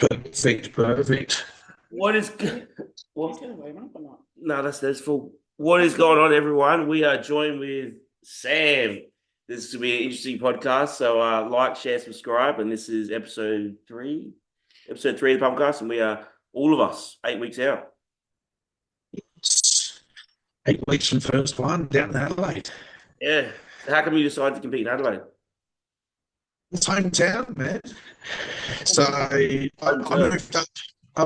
Perfect. What is what? No, that's full. What is going on, everyone? We are joined with Sam. This will be an interesting podcast. So, like, share, subscribe, and this is episode three of the podcast, and we are all of us 8 weeks out. It's 8 weeks from first one down in Adelaide. Yeah. So how come you decided to compete in Adelaide? It's hometown, man. So I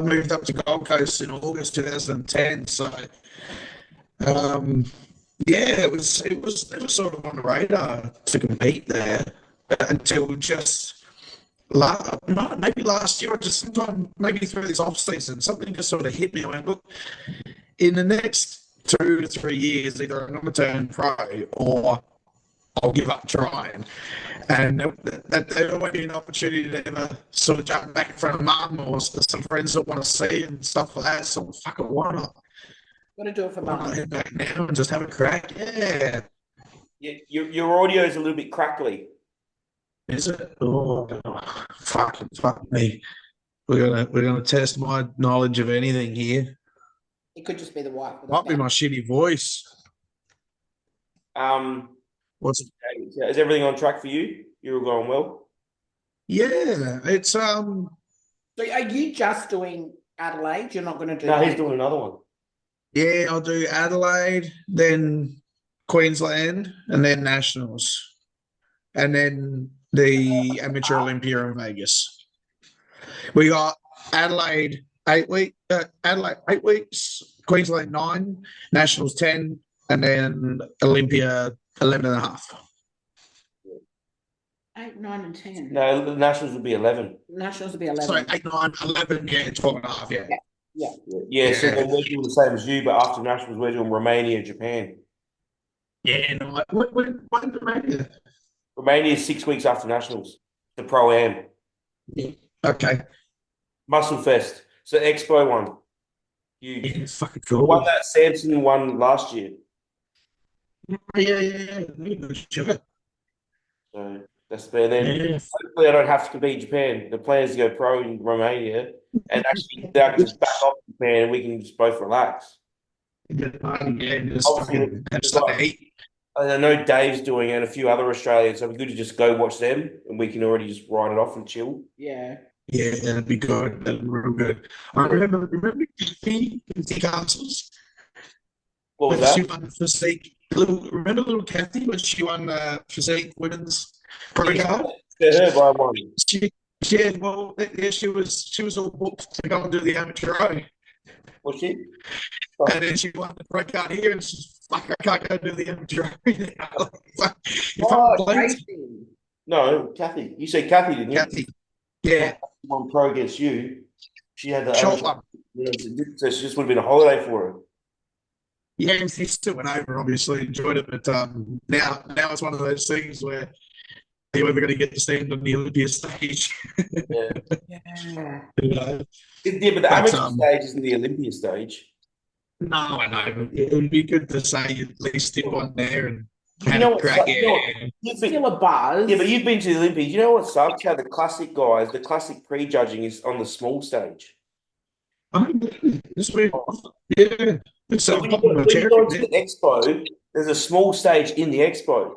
moved up to Gold Coast in August 2010. So um, yeah, it was sort of on the radar to compete there until just maybe last year or just sometime maybe through this off season, something just sort of hit me. I went, look, in the next 2 to 3 years, either I'm going to turn pro or I'll give up trying. And there won't be an opportunity to ever sort of jump back in front of mum or some friends that want to see and stuff like that. So fuck it, why not? Got to do it for Why mum. not head back now and just have a crack? Yeah. Your audio is a little bit crackly. Is it? Oh, fuck me. We're gonna test my knowledge of anything here. It could just be the wife. Might be my shitty voice. What's Is everything on track for you? You're all going well? Yeah, it's So are you just doing Adelaide? You're not going to do? No, he's doing another one. yeah, I'll do Adelaide, then Queensland, and then Nationals, and then the Amateur Olympia in Vegas. We got Adelaide 8 weeks, Queensland 9, Nationals 10, and then Olympia 11 and a half. 8, 9, and 10. No, the Nationals would be 11. Nationals will be 11. Sorry, 8, 9, 11, yeah, 12 and a half, yeah. Yeah. So then we're doing the same as you, but after Nationals, we're doing Romania and Japan. Yeah, no, when Romania? Romania is 6 weeks after Nationals, the Pro-Am. Yeah. Okay. Muscle Fest. So Expo one. Huge. Yeah, it's fucking The cool. one that Samson won last year. Yeah. Good sugar. So that's there. Then Yeah. hopefully I don't have to compete in Japan. The plan is to go pro in Romania and actually they can just back off Japan and we can just both relax. Get a party again, just Obviously, fucking have it's something like- to eat. I know Dave's doing it and a few other Australians, so it'd be good to just go watch them and we can already just write it off and chill. Yeah. Yeah, that'd be good. That'd be real good. I remember Kathy Castles What was when she that? won physique. Remember little Kathy when she won physique women's pro card? Yeah, her by one. She she was all booked to go and do the amateur O. Was she? And then she won the pro card here and she's like, I can't go do the amateur O now. You fucking blinked. Tracy. No, Kathy. You said Kathy, didn't you? Kathy. Yeah. One pro against you. She had the Shot one. so she just would have been a holiday for her. Yeah, and he still went over, obviously enjoyed it, but now it's one of those things where you're ever going to get to stand on the Olympia stage. Yeah. Yeah. You know? Yeah, but the But, amateur stage isn't the Olympia stage. No, I know, but it would be good to say at least did one there and You had know a what? crack. You know what? Yeah. You've been- Still a buzz. yeah, but you've been to the Olympics. You know what sucks? How the classic guys, the classic pre-judging is on the small stage. This week, yeah. It's So a when you popular go to charity. the expo, there's a small stage in the expo.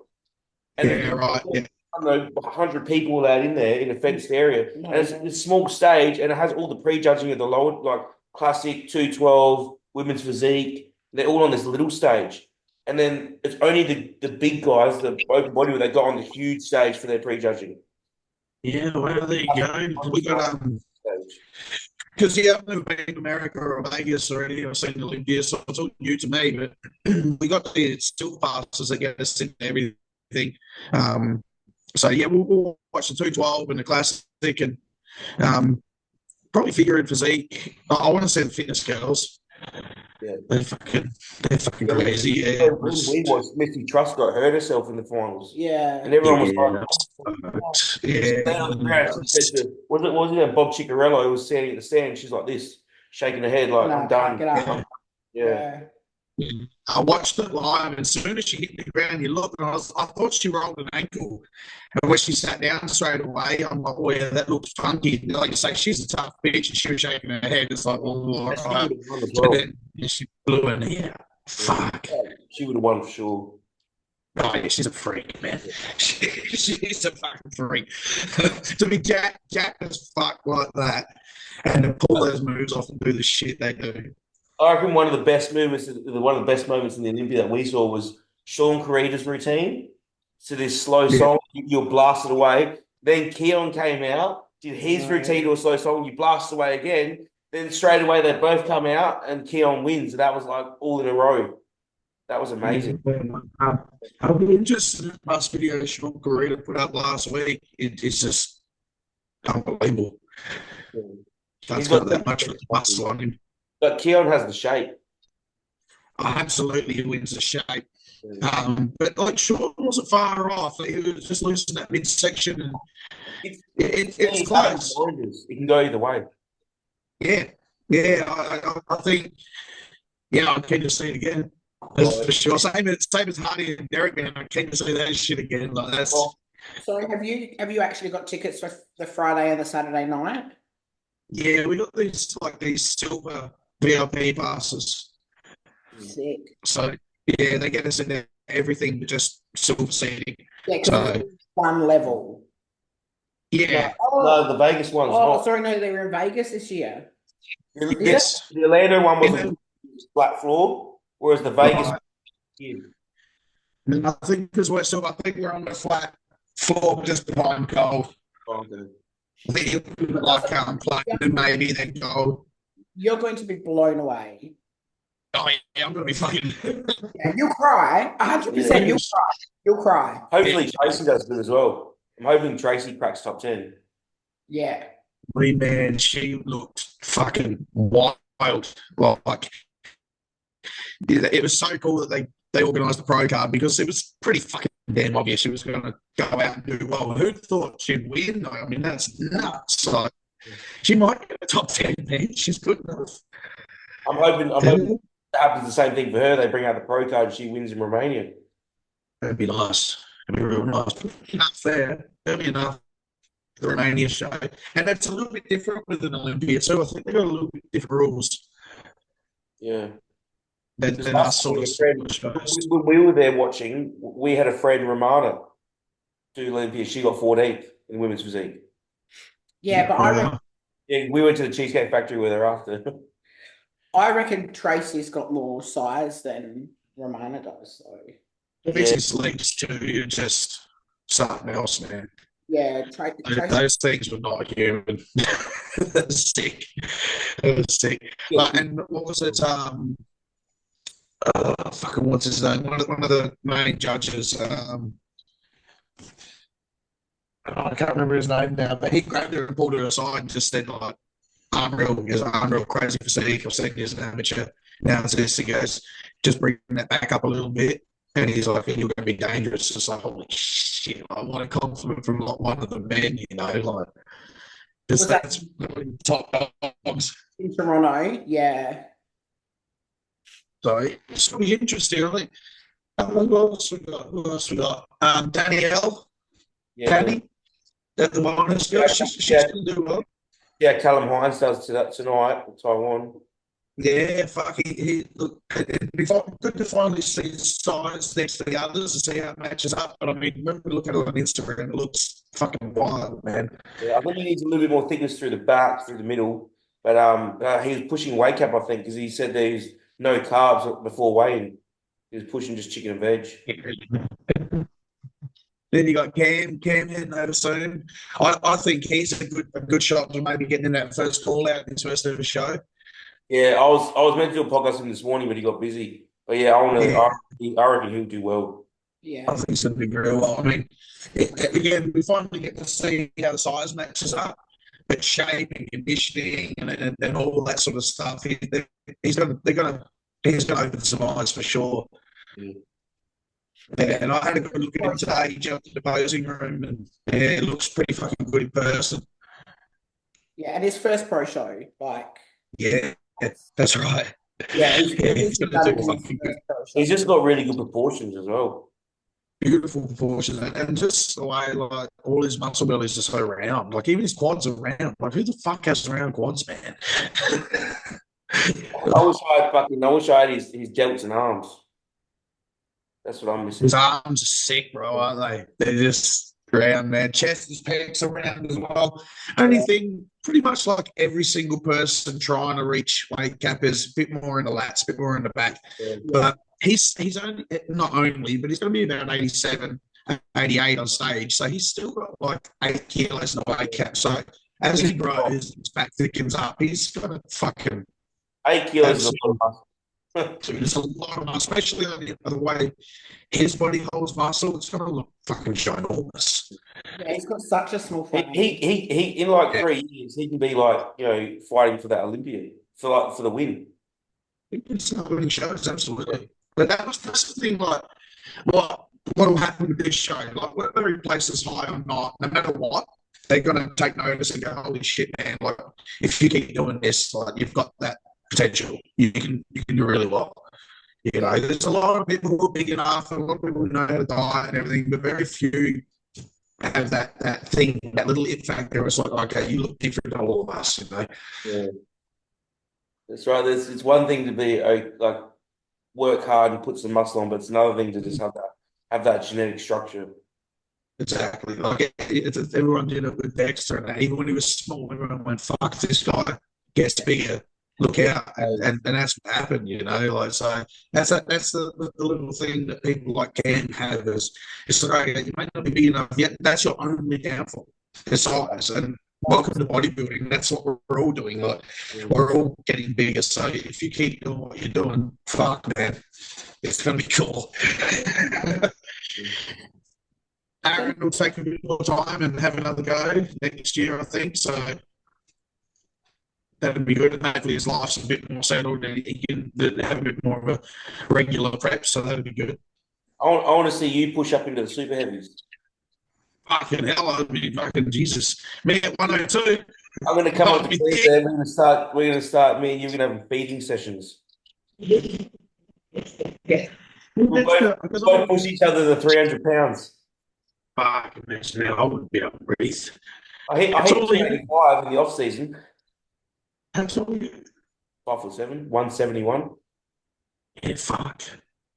And Yeah, right. Yeah. I don't know, 100 people allowed in there in a fenced area. And it's a small stage and it has all the pre-judging of the lower, like classic 212, women's physique. They're all on this little stage. And then it's only the big guys, the open body, where they got on the huge stage for their pre-judging. Yeah, well, there you go. We got Stage. because I've never been to America or Vegas or anything. I've seen Olympia, so it's all new to me. But we got the still passes that get us into everything. So yeah, we'll watch the 212 and the classic, and probably figure in physique. I want to see the fitness girls. Yeah. They're fucking crazy. Yeah, Yeah, when we watched Missy Trust got hurt herself in the finals. Yeah. And everyone was yeah. laying on the ground. She said was it Bob Ciccarello who was standing at the stand? She's like this, shaking her head like, No, I'm done. get up. Yeah. Yeah. I watched it live, and as soon as she hit the ground, you look, and I thought she rolled an ankle. And when she sat down straight away, I'm like, oh, yeah, that looks funky. Like you say, she's a tough bitch, and she was shaking her head. It's like, oh, all She right. would have won as So well. then she blew in here. Fuck. She would have won for sure. Oh, yeah, she's a freak, man. She's a fucking freak. To be Jack as fuck like that, and to pull those moves off and do the shit they do. I reckon one of the best moments in the Olympia that we saw was Sean Corrida's routine. So this slow song, you're blasted away. Then Keon came out, did his routine to a slow song, you blast away again. Then straight away they both come out and Keon wins. That was like all in a row. That was amazing. I'll be interested in the last video Sean Corrida put up last week. It's just unbelievable. That's got that much muscle on him. But Keon has the shape. Absolutely, he wins the shape. But like Sean wasn't far off. He was just losing that midsection, and it's close. It can go either way. Yeah. I think. Yeah, I'm keen to see it again. That's for sure. Same as Hardy and Derek, man. I'm keen to see that shit again. Like that's. So have you actually got tickets for the Friday and the Saturday night? Yeah, we got these silver VIP passes. Sick. So yeah, they get us into everything but just silver seating. Yeah, So one level. yeah. No, the Vegas one's not. Sorry, no, they were in Vegas this year. Yes. The Orlando one was a flat floor, whereas the Vegas And I think because we're still, I think we're on the flat floor just behind gold. Like platinum maybe then gold. You're going to be blown away. Oh yeah, I'm gonna be fucking. Yeah, you'll cry. 100%. You'll cry. You'll cry. Hopefully Tracy does good as well. I'm hoping Tracy cracks top 10. Yeah. Man, she looked fucking wild. Like it was so cool that they organised the pro card because it was pretty fucking damn obvious she was going to go out and do well. Who'd thought she'd win? Though? I mean, that's nuts. Like, she might get a top 10, man. She's good enough. I'm hoping it happens the same thing for her. They bring out the pro card and she wins in Romania. That'd be nice. It'd be real nice. But enough there. That'd be enough for the Romania show. And it's a little bit different with an Olympia, so I think they've got a little bit different rules. Yeah. Than us sort of shows. When we were there watching, we had a friend, Romana, do Olympia. She got 14th in women's physique. Yeah, but we went to the Cheesecake Factory with her after. I reckon Tracy's got more size than Romana does. So. These legs too, you're just something else, man. Yeah, those things were not human. That was sick. That was sick. Yeah. And what was it? Fucking what's his name? One of the main judges. I can't remember his name now, but he grabbed her and pulled her aside and just said, like, unreal crazy physique. I've seen you as an amateur. Now it's this. He goes, just bring that back up a little bit. And he's like, you're going to be dangerous. It's like, holy shit, I want a compliment from like one of the men, you know, like, because that's really top dogs. In Toronto, yeah. So it's going to be interesting, I think. Who else we got? Danielle. Yeah. Danny. That's the one. She's going to do well. Yeah, Callum Hines does tonight in Taiwan. Yeah, fuck. He look, it'd be good to finally see his size next to the others and see how it matches up. But I mean, when we look at it on Instagram, it looks fucking wild, man. Yeah, I think he needs a little bit more thickness through the back, through the middle. But he was pushing weight cap, I think, because he said there's no carbs before weighing. He was pushing just chicken and veg. Then you got Cam heading over soon. I think he's a good shot to maybe getting in that first call out in his first ever show. Yeah, I was meant to do a podcast with him this morning, but he got busy. But yeah, I reckon he'll do well. Yeah, I think he's going to do very well. I mean, again, we finally get to see how the size matches up, but shape and conditioning and all that sort of stuff. He's going to open some eyes for sure. Yeah. Yeah, and I had a good look at him today. He jumped in the posing room, and yeah, it looks pretty fucking good in person. Yeah, and his first pro show, like. Yeah, that's right. Yeah, Yeah, he's going to do fucking good. He's just got really good proportions as well. Beautiful proportions, and just the way like all his muscle belly is just so round. Like even his quads are round. Like who the fuck has round quads, man? I wish I had his delts and arms. That's what I'm missing. His arms are sick, bro, aren't they? They're just round, man. Chest, his pecs are round as well. Only thing, pretty much like every single person trying to reach weight cap is a bit more in the lats, a bit more in the back. Yeah. But he's only, not only, but he's going to be about 87, 88 on stage. So he's still got like 8 kilos in the weight cap. So as he grows, his back thickens up. He's going to fucking 8 kilos is a lot. It's a lot of muscle, especially on the way his body holds muscle. It's going to look fucking ginormous. Yeah, he's got such a small frame. He in like 3 years, he can be like, fighting for that Olympian for the win. It's not winning shows, absolutely. But that's the thing. Like, what will happen with this show? Like, whether he places high or not, no matter what, they're going to take notice and go, "Holy shit, man! Like, if you keep doing this, like, you've got that potential. You can do really well." There's a lot of people who are big enough, and a lot of people who know how to diet and everything, but very few have that thing, that little it factor. It's like, okay, you look different to all of us, Yeah, that's right. It's one thing to be like work hard and put some muscle on, but it's another thing to just have that genetic structure. Exactly. Like everyone did it with Dexter, and even when he was small, everyone went, "Fuck, this guy gets bigger. Look out!" And that's what happened, Like, so that's the little thing that people like can have is it's like, okay, you may not be big enough yet. That's your only downfall. The size. And welcome to bodybuilding. That's what we're all doing. Like, we're all getting bigger. So if you keep doing what you're doing, fuck, man, it's gonna be cool. Aaron will take a bit more time and have another go next year, I think. So that'd be good. And hopefully his life's a bit more settled and he can have a bit more of a regular prep. So that'd be good. I want to see you push up into the super heavies. Fucking hell, I'd be fucking Jesus. Me at 102. I'm going to come up to Queensland. We're going to start. Me and you are going to have feeding sessions. Yeah. We'll both push each other to 300 pounds. Fuck, man, I wouldn't be able to breathe. I hit 285 in the off season. Absolutely. 5'7", 171. Yeah, fuck.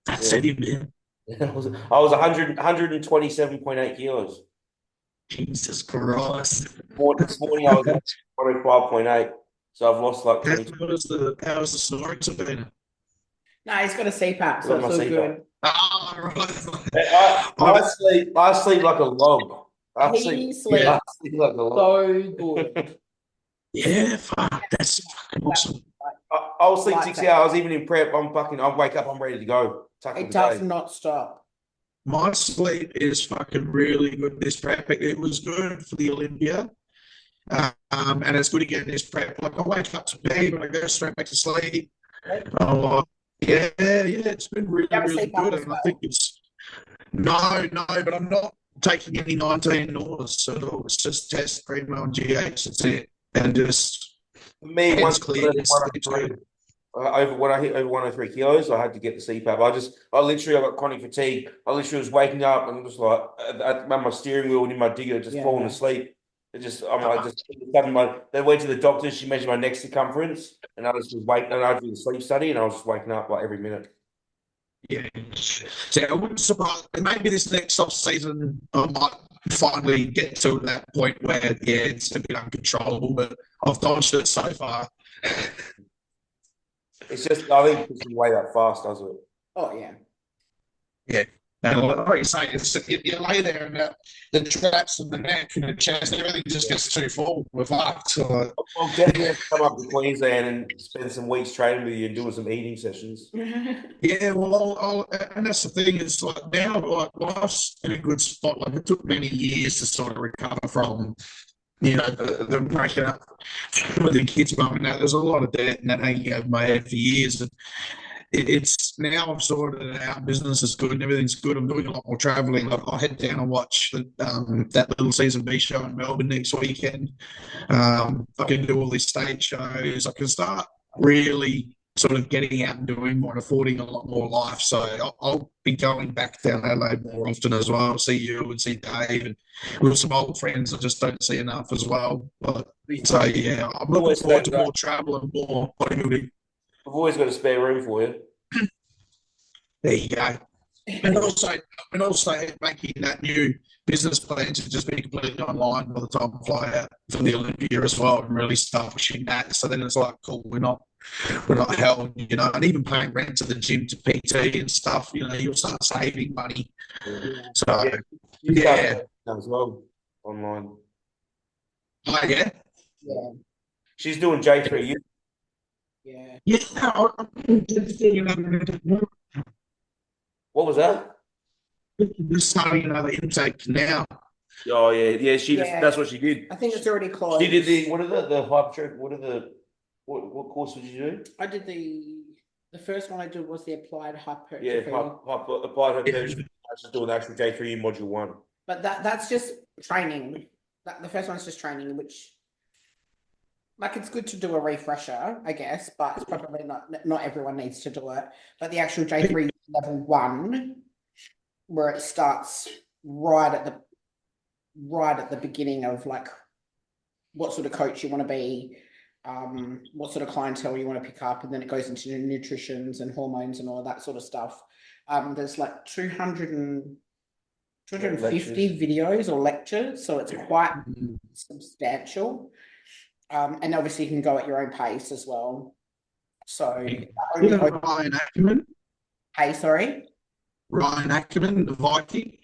That's it, man. I was 127.8 kilos. Jesus Christ. This morning I was at 105.8. So I've lost like 20. How's the snoring, Sabina? No, he's got a CPAP, so it's all good. Right. I sleep like a log. He sleeps like a log. So good. Yeah, fuck, that's fucking awesome. I'll sleep 6 hours, even in prep. I'll wake up, I'm ready to go. It does not stop. My sleep is fucking really good this prep. It was good for the Olympia. And it's good again this prep. Like I wake up to bed and I go straight back to sleep. Yeah, it's been really good. And I think it's no, but I'm not taking any 19 nors at all. It's just test primo and GH. That's it. And just me once clear. When I hit over 103 kilos, I had to get the CPAP. I got chronic fatigue. I literally was waking up and just like at my steering wheel and in my digger, just falling asleep. They went to the doctor. She measured my neck circumference, and I just was waking. And I did a sleep study, and I was just waking up like every minute. Yeah, so I wouldn't surprise. Maybe this next off season, I might finally get to that point where it's a bit uncontrollable. But I've dodged it so far. It's just I think it's way that fast, doesn't it? Oh yeah. Yeah. And like you say, you lay there and the traps and the neck and the chest, everything just gets too full with fucked. So, I'll definitely have to come up to Queensland and spend some weeks training with you and doing some eating sessions. Yeah, well, and that's the thing. It's like now, like life's in a good spot. Like it took many years to sort of recover from, the breaking up with the kids' mum. And now there's a lot of debt and that hanging over my head for years. And it's now I've sorted it out. Business is good and everything's good. I'm doing a lot more traveling. Like I'll head down and watch that little season B show in Melbourne next weekend. I can do all these stage shows. I can start really sort of getting out and doing more and affording a lot more life. So I'll be going back down Adelaide more often as well. See you and see Dave and with some old friends I just don't see enough as well. But so yeah, I'm looking forward to more travel and more bodybuilding. I've always got a spare room for you. There you go. And also making that new business plan to just be completely online by the time I fly out for the Olympia as well and really start pushing that. So then it's like, cool, we're not held, you know, and even paying rent to the gym to PT and stuff, you know, you'll start saving money. So yeah. As well online. Oh yeah. Yeah. She's doing J3. Yeah. Yeah. What was that? We're starting another intake now. Oh yeah. That's what she did. I think it's already closed. She did the hypertrophy. What course did you do? I did the first one I did was the applied hypertrophy. Yeah, applied hypertrophy. I was just doing the actual J3 module 1. But that's just training. The first one's just training, which like it's good to do a refresher, I guess, but it's probably not everyone needs to do it. But the actual J3 level 1, where it starts right at the beginning of like what sort of coach you want to be, what sort of clientele you want to pick up, and then it goes into nutritions and hormones and all that sort of stuff. There's like 250 videos or lectures, so it's quite substantial. And obviously you can go at your own pace as well. So Ryan Ackerman. Hey, sorry? Ryan Ackerman, the Viking.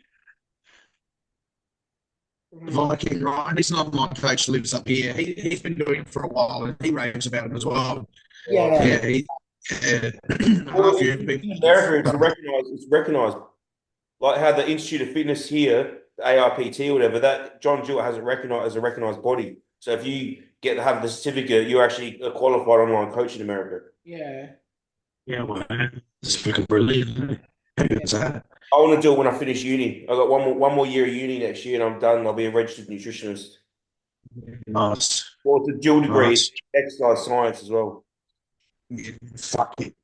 Viking Ryan, he's an online coach, lives up here. He's been doing it for a while and he raves about it as well. Yeah. In America, it's recognised. Like how the Institute of Fitness here, the ARPT or whatever, that John Jewett has it recognised as a recognised body. So if you have the certificate, you're actually a qualified online coach in America. Yeah. Yeah, well, it's freaking brilliant. I want to do it when I finish uni. I got one more year of uni next year, and I'm done. I'll be a registered nutritionist. Nice. Well, it's a dual degree, nice. Exercise science as well. Yeah, fuck it.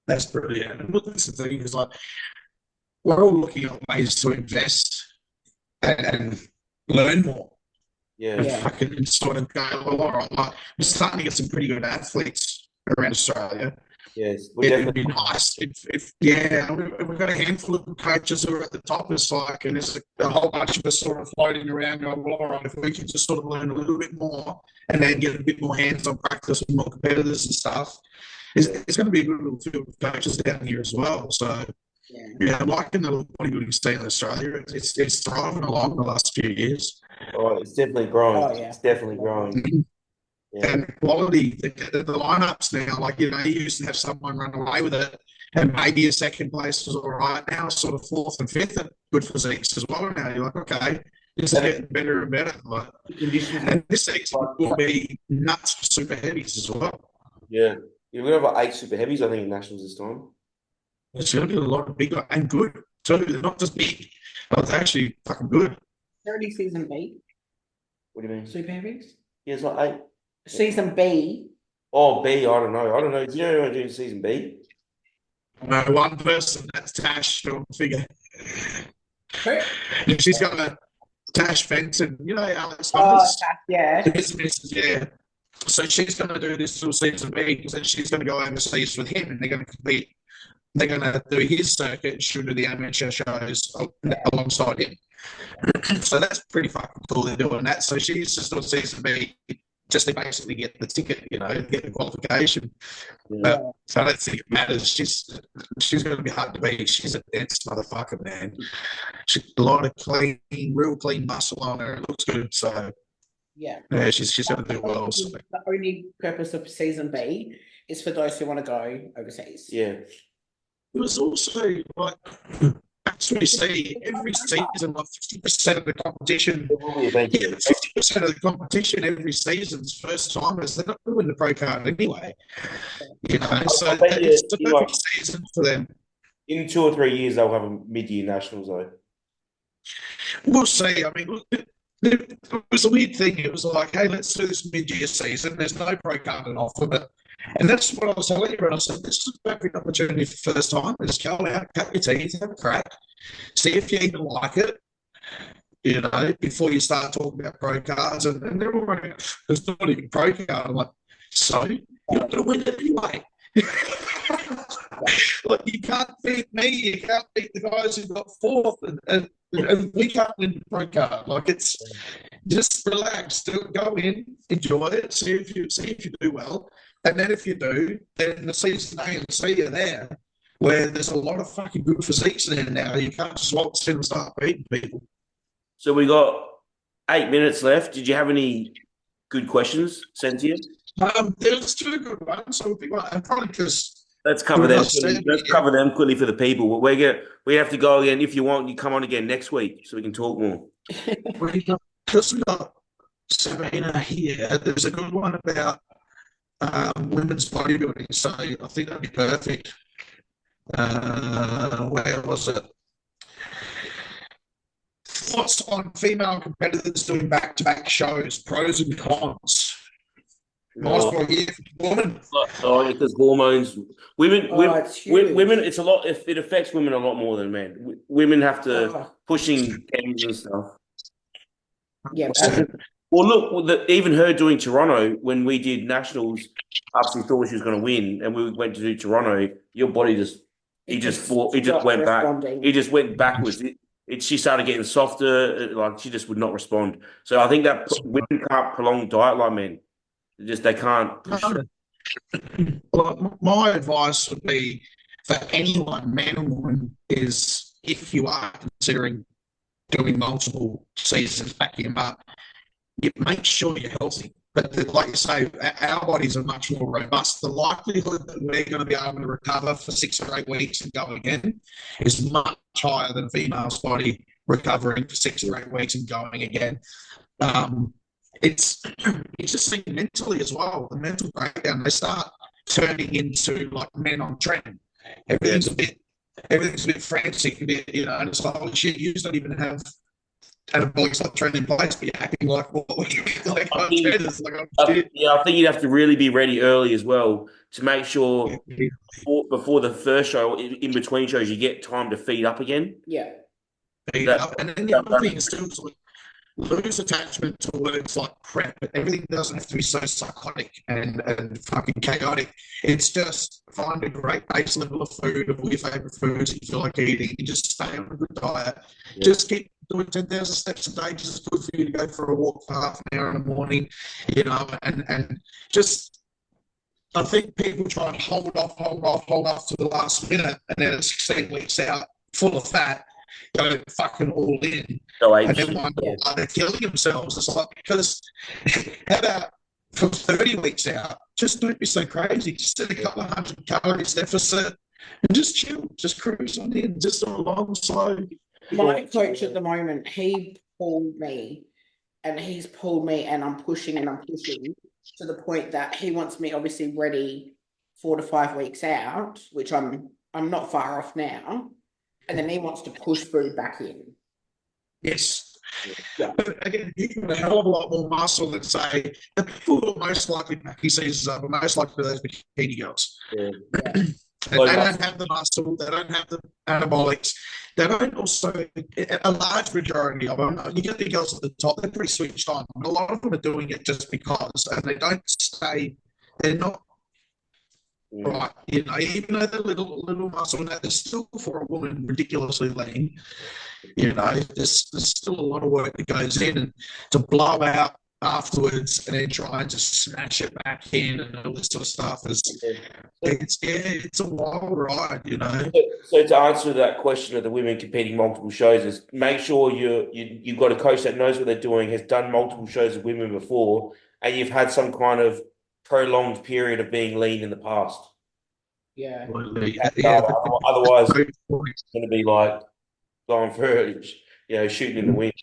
That's brilliant. And that's the thing is, like, we're all looking at ways to invest and learn more. Yeah. And fucking sort of go, well, all right, like, we're starting to get some pretty good athletes around Australia. Yes, it would be nice if we've got a handful of coaches who are at the top. It's like, and there's a whole bunch of us sort of floating around going, well, all right, if we can just sort of learn a little bit more and then get a bit more hands-on practice with more competitors and stuff, it's going to be a good little field of coaches down here as well. So, yeah, I'm liking the bodybuilding scene in Australia. It's thriving along the last few years. Oh, it's definitely growing. Oh, yeah. It's definitely growing. Yeah. And quality, the lineups now, like, you know, you used to have someone run away with it and maybe a second place was all right. Now sort of fourth and fifth and good physiques as well. Now you're like, okay, this is getting better and better. Like, and this season will be nuts for super heavies as well. Yeah. We're going to have like 8 super heavies, I think, in Nationals this time. It's going to be a lot of big and good too. They're not just big, but they're actually fucking good. 30 season B. What do you mean? Super heavies? Yeah, it's like 8. Season B. Oh, B, I don't know. Do you know anyone doing season B? No, one person, that's Tash, don't figure. And she's got a Tash Fenton, you know, Alex. Yeah. Yeah. So she's going to do this little season B because then she's going to go overseas with him and they're going to compete. They're going to do his circuit, she'll do the amateur shows alongside him. So that's pretty fucking cool they're doing that. So she's just on season B just to basically get the ticket, you know, get the qualification. Yeah. So I don't think it matters. She's going to be hard to beat. She's a dense motherfucker, man. She's a lot of real clean muscle on her. It looks good. So yeah, she's going to do well. So. The only purpose of season B is for those who want to go overseas. Yeah. It was also like, actually see every season, like 50% of the competition, 50% of the competition every season's first timers. They're not doing the pro card anyway. You know, so it's the perfect season for them. In 2 or 3 years, they'll have a mid-year nationals, though. We'll see. I mean, it was a weird thing. It was like, hey, let's do this mid-year season. There's no pro card on offer, but And that's what I was telling you. And I said, this is a perfect opportunity for the first time. Just go out, cut your teeth, have a crack, see if you even like it, before you start talking about pro cards. And they're all running, it's not even pro card. I'm like, so you're going to win it anyway. Like, you can't beat me, you can't beat the guys who got fourth, and we can't win the pro card. Like, it's just relax, go in, enjoy it, see if you do well, and then if you do, then the season A and C are there, where there's a lot of fucking good physiques there now. You can't just waltz in and start beating people. So we got 8 minutes left. Did you have any good questions sent to you? There's 2 good ones, so and probably just. Let's cover them. Cover them quickly for the people. We have to go again. If you want, you come on again next week so we can talk more. Because we got Savannah here, there's a good one about women's bodybuilding, so I think that'd be perfect. Where was it? Thoughts on female competitors doing back-to-back shows, pros and cons. Nice one here for women. Because hormones. Women. It's a lot. It affects women a lot more than men. Women have to pushing games and stuff. Yeah. Well, look. Even her doing Toronto when we did nationals, after we thought she was going to win, and we went to do Toronto. Your body just went back. He just went backwards. She started getting softer. Like, she just would not respond. So I think that women can't prolong diet like men. They can't push it. Well, my advice would be for anyone, man or woman, is if you are considering doing multiple seasons, backing them up, you make sure you're healthy. But like you say, our bodies are much more robust. The likelihood that we're going to be able to recover for 6 or 8 weeks and go again is much higher than a female's body recovering for 6 or 8 weeks and going again. It's just seen mentally as well. The mental breakdown, they start turning into like men on trend. Everything's a bit frantic, and it's like, oh shit, you don't even have anabolic like trend in place, but you're acting like what we like. I think you'd have to really be ready early as well to make sure before the first show, in between shows, you get time to feed up again. Yeah. Feed up. And then the other thing is too, lose attachment to words like prep. Everything doesn't have to be so psychotic and fucking chaotic. It's just find a great base level of food, of all your favourite foods that you feel like eating, and just stay on a good diet. Yeah. Just keep doing 10,000 steps a day, just as good for you to go for a walk for half an hour in the morning, and just, I think people try and hold off to the last minute, and then it's 16 weeks out, full of fat, go fucking all in. And then wonder why they're killing themselves. It's like, because how about from 30 weeks out, just don't be so crazy. Just set a couple of 100 calories deficit and just chill, just cruise on in, just on a long slow. My coach at the moment, he pulled me and I'm pushing to the point that he wants me obviously ready 4 to 5 weeks out, which I'm not far off now. And then he wants to push food back in. Yes. Yeah. But again, you can have a hell of a lot more muscle than, say, the people who are most likely back seasons up are most likely those bikini girls. Yeah. They don't have the muscle, they don't have the anabolics, they don't also, a large majority of them, you get the girls at the top, they're pretty switched on. A lot of them are doing it just because, and they don't stay, they're not right, even though they're little muscle, they're still, for a woman, ridiculously lean. There's still a lot of work that goes in, and to blow out afterwards and then try and just smash it back in and all this sort of stuff it's a wild ride, So to answer that question of the women competing multiple shows is make sure you've got a coach that knows what they're doing, has done multiple shows with women before, and you've had some kind of prolonged period of being lean in the past. Yeah. Otherwise, it's going to be like going for shooting in the wind.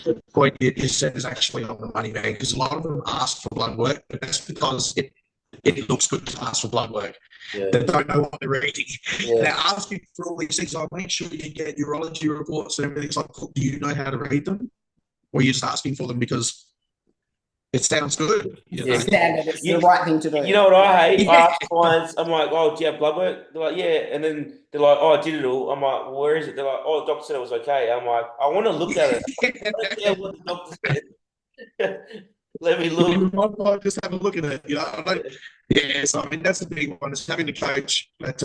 The point you said is actually on the money, man, because a lot of them ask for blood work, but that's because it looks good to ask for blood work. Yeah. They don't know what they're eating. Yeah. They're asking for all these things. Make sure you get urology reports and everything. It's like, do you know how to read them? Or are you just asking for them because it sounds good. You know? It's standard. It's You- the right thing to do. You know what I hate? I Yeah. ask clients, I'm like, oh, do you have blood work? They're like, yeah. And then they're like, oh, I did it all. I'm like, well, where is it? They're like, oh, the doctor said it was okay. I'm like, I want to look at it. I don't care what the doctor said. Let me look. Might just have a look at it. You know, yeah. So I mean, that's the big one. Is having a coach that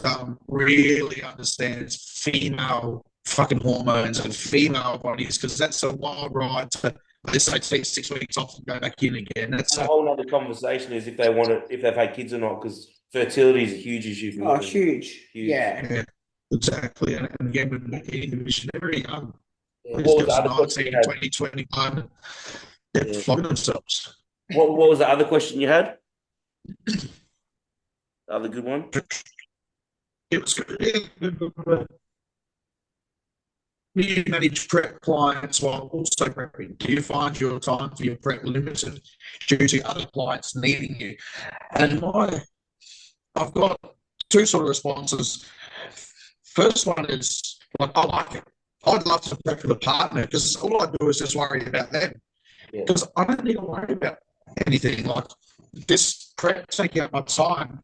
really understands female fucking hormones and female bodies, because that's a wild ride to, let's say, take 6 weeks off and go back in again. That's a whole other conversation is if they want it, if they've had kids or not, because fertility is a huge issue for women. Huge. Yeah, exactly. And again, with eating division, they're very young. Yeah. What was the other question 19, you had? 20, 21. They're flogging themselves. What was the other question you had? The other good one? It was good. Do you manage prep clients while also prepping? Do you find your time for your prep limited due to other clients needing you? And I've got two sort of responses. First one is, like, I like it. I'd love to prep with a partner, because all I do is just worry about them. Because I don't need to worry about anything. Like, this prep taking up my time,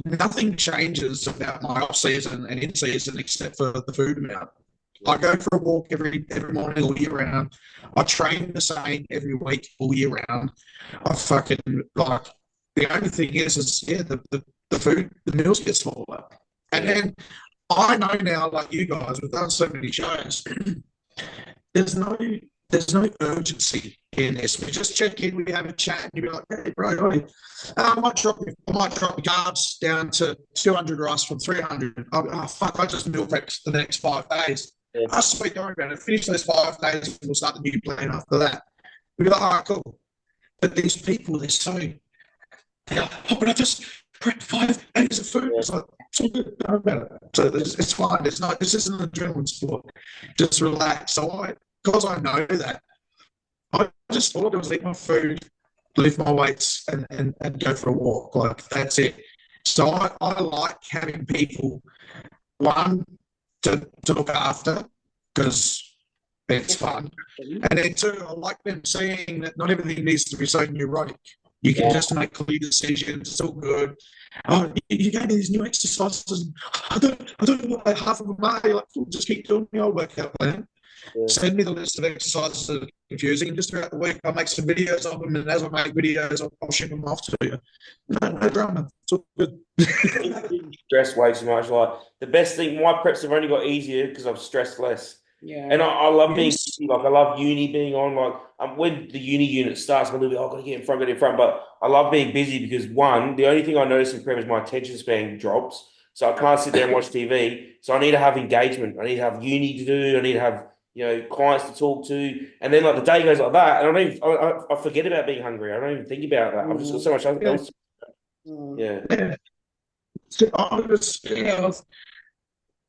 nothing changes about my off season and in season except for the food amount. I go for a walk every morning all year round. I train the same every week all year round. I fucking, like, the only thing is the food, the meals get smaller. And then I know now, like you guys, we've done so many shows, there's no urgency in this. We just check in, we have a chat, and you'll be like, hey, bro, I might drop the carbs down to 200 rice from 300. Oh, fuck, I just meal prepped the next 5 days. Yeah. I sweet, don't worry about it. Finish those 5 days, and we'll start the new plan after that. We'll be like, all right, cool. But these people, they're like, oh, but I just prepped 5 days of food. It's like, it's all good, don't worry about it. So it's fine. It's not, this isn't an adrenaline sport. Just relax. So because I know that, I just thought it was eat my food, lift my weights, and go for a walk. Like, that's it. So I like having people, one, to look after, because it's fun. And then two, I like them seeing that not everything needs to be so neurotic. You can just make clear decisions. It's all good. Oh, you gave me these new exercises. I don't know what half of them are. You're like, just keep doing the old workout plan. Yeah. Send me the list of exercises that are confusing. Just throughout the week, I'll make some videos of them, and as I make videos, I'll ship them off to you. No drama. It's all good. Stress way too much. Like, the best thing, my preps have only got easier because I've stressed less. Yeah. And I love being busy. Like, I love uni being on. Like, when the uni unit starts, I'm a little bit, I've got to get in front. But I love being busy because, one, the only thing I notice in prep is my attention span drops. So I can't sit there and watch TV. So I need to have engagement. I need to have uni to do. I need to have, clients to talk to. And then, like, the day goes like that, and I forget about being hungry. I don't even think about that. I've just got so much else. Yeah. So I was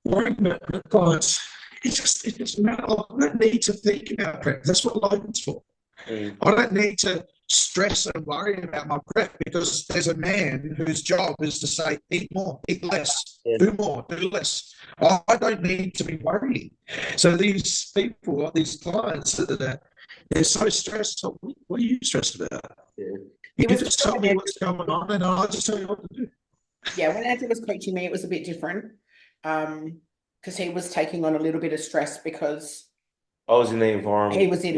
worrying about clients. It just matter. I don't need to think about prep. That's what Logan's for. I don't need to stress and worry about my prep, because there's a man whose job is to say, eat more, eat less, do more, do less. I don't need to be worrying. So these people, these clients, they're so stressed. So what are you stressed about? You just tell me what's going on, and I'll just tell you what to do. Yeah, when Andrew was coaching me, it was a bit different. Because he was taking on a little bit of stress because I was in the environment. He was trying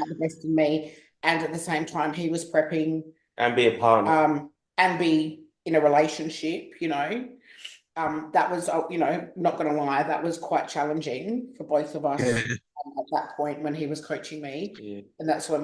the best in me, and at the same time he was prepping and be a partner, and be in a relationship. That was, not going to lie, that was quite challenging for both of us at that point when he was coaching me, and that's when